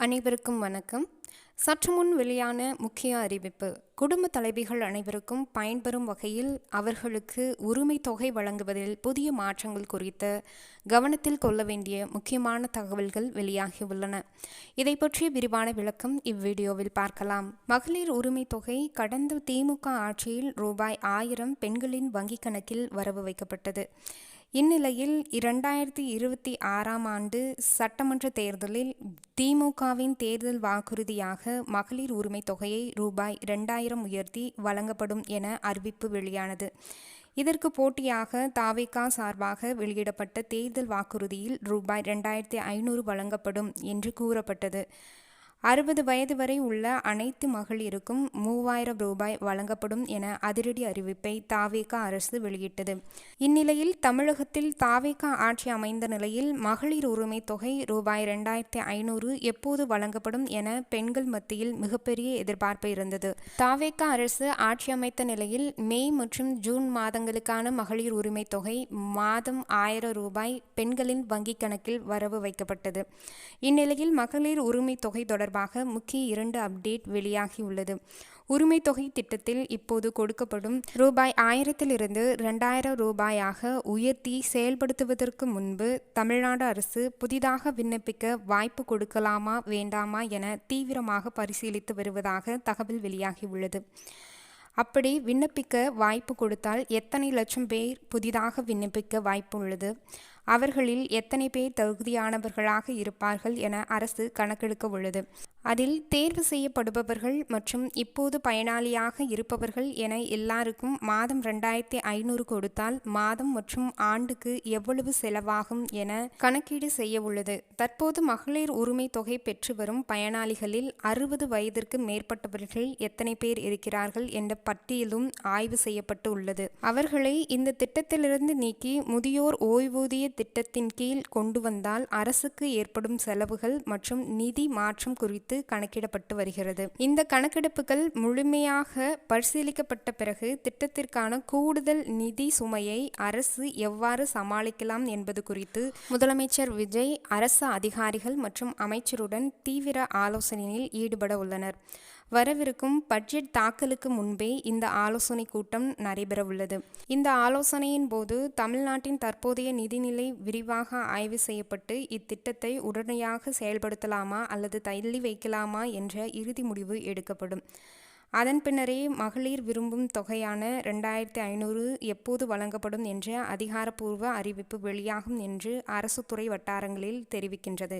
அனைவருக்கும் வணக்கம். சற்று முன் வெளியான முக்கிய அறிவிப்பு. குடும்ப தலைவிகள் அனைவருக்கும் பயன்பெறும் வகையில் அவர்களுக்கு உரிமை தொகை வழங்குவதில் புதிய மாற்றங்கள் குறித்த கவனத்தில் கொள்ள வேண்டிய முக்கியமான தகவல்கள் வெளியாகியுள்ளன. இதை பற்றிய விரிவான விளக்கம் இவ்வீடியோவில் பார்க்கலாம். மகளிர் உரிமை தொகை கடந்த திமுக ஆட்சியில் ரூபாய் 1000 பெண்களின் வங்கிக் கணக்கில் வரவு வைக்கப்பட்டது. இந்நிலையில் 2026ஆம் ஆண்டு சட்டமன்ற தேர்தலில் திமுகவின் தேர்தல் வாக்குறுதியாக மகளிர் உரிமை தொகையை ரூபாய் 2000 உயர்த்தி வழங்கப்படும் என அறிவிப்பு வெளியானது. இதற்கு போட்டியாக தாவேகா சார்பாக வெளியிடப்பட்ட தேர்தல் வாக்குறுதியில் ரூபாய் 2500 வழங்கப்படும் என்று கூறப்பட்டது. 60 வயது வரை உள்ள அனைத்து மகளிருக்கும் 3000 ரூபாய் வழங்கப்படும் என அதிரடி அறிவிப்பை தாவேகா அரசு வெளியிட்டது. இந்நிலையில் தமிழகத்தில் தாவேகா ஆட்சி அமைந்த நிலையில் மகளிர் உரிமை தொகை ரூபாய் 2500 எப்போது வழங்கப்படும் என பெண்கள் மத்தியில் மிகப்பெரிய எதிர்பார்ப்பு இருந்தது. தாவேகா அரசு ஆட்சி அமைத்த நிலையில் மே மற்றும் ஜூன் மாதங்களுக்கான மகளிர் உரிமை தொகை மாதம் 1000 ரூபாய் பெண்களின் வங்கிக் கணக்கில் வரவு வைக்கப்பட்டது. இந்நிலையில் மகளிர் உரிமை தொகை தொடர்பாக முக்கிய 2 அப்டேட் வெளியாகியுள்ளது. உரிமை தொகை திட்டத்தில் இப்போது கொடுக்கப்படும் ரூபாய் 1000 2000 ரூபாயாக உயர்த்தி செயல்படுத்துவதற்கு முன்பு தமிழ்நாடு அரசு புதிதாக விண்ணப்பிக்க வாய்ப்பு கொடுக்கலாமா வேண்டாமா என தீவிரமாக பரிசீலித்து வருவதாக தகவல் வெளியாகியுள்ளது. அப்படி விண்ணப்பிக்க வாய்ப்பு கொடுத்தால் எத்தனை லட்சம் பேர் புதிதாக விண்ணப்பிக்க வாய்ப்பு உள்ளது, அவர்களில் எத்தனை பேர் தகுதியானவர்களாக இருப்பார்கள் என அரசு கணக்கெடுக்க உள்ளது. அதில் தேர்வு செய்யப்படுபவர்கள் மற்றும் இப்போது பயனாளியாக இருப்பவர்கள் என எல்லாருக்கும் மாதம் 2500 கொடுத்தால் மாதம் மற்றும் ஆண்டுக்கு எவ்வளவு செலவாகும் என கணக்கீடு செய்ய உள்ளது. தற்போது மகளிர் உரிமை தொகை பெற்று வரும் பயனாளிகளில் 60 வயதிற்கு மேற்பட்டவர்கள் எத்தனை பேர் இருக்கிறார்கள் என்ற பட்டியலும் ஆய்வு செய்யப்பட்டு உள்ளது. அவர்களை இந்த திட்டத்திலிருந்து நீக்கி முதியோர் ஓய்வூதிய திட்டத்தின் கீழ் கொண்டு வந்தால் அரசுக்கு ஏற்படும் செலவுகள் மற்றும் நிதி மாற்றம் குறித்து கணக்கிடப்பட்டு வருகிறது. இந்த கணக்கெடுப்புகள் முழுமையாக பரிசீலிக்கப்பட்ட பிறகு திட்டத்திற்கான கூடுதல் நிதி சுமையை அரசு எவ்வாறு சமாளிக்கலாம் என்பது குறித்து முதலமைச்சர் விஜய் அரசு அதிகாரிகள் மற்றும் அமைச்சருடன் தீவிர ஆலோசனையில் ஈடுபட உள்ளனர். வரவிருக்கும் பட்ஜெட் தாக்கலுக்கு முன்பே இந்த ஆலோசனை கூட்டம் நடைபெறவுள்ளது. இந்த ஆலோசனையின் போது தமிழ்நாட்டின் தற்போதைய நிதிநிலை விரிவாக ஆய்வு செய்யப்பட்டு இத்திட்டத்தை உடனடியாக செயல்படுத்தலாமா அல்லது தள்ளி வைக்கலாமா என்ற இறுதி முடிவு எடுக்கப்படும். அதன் பின்னரே மகளிர் விரும்பும் தொகையான 2500 எப்போது வழங்கப்படும் என்ற அதிகாரப்பூர்வ அறிவிப்பு வெளியாகும் என்று அரசு துறை வட்டாரங்களில் தெரிவிக்கின்றது.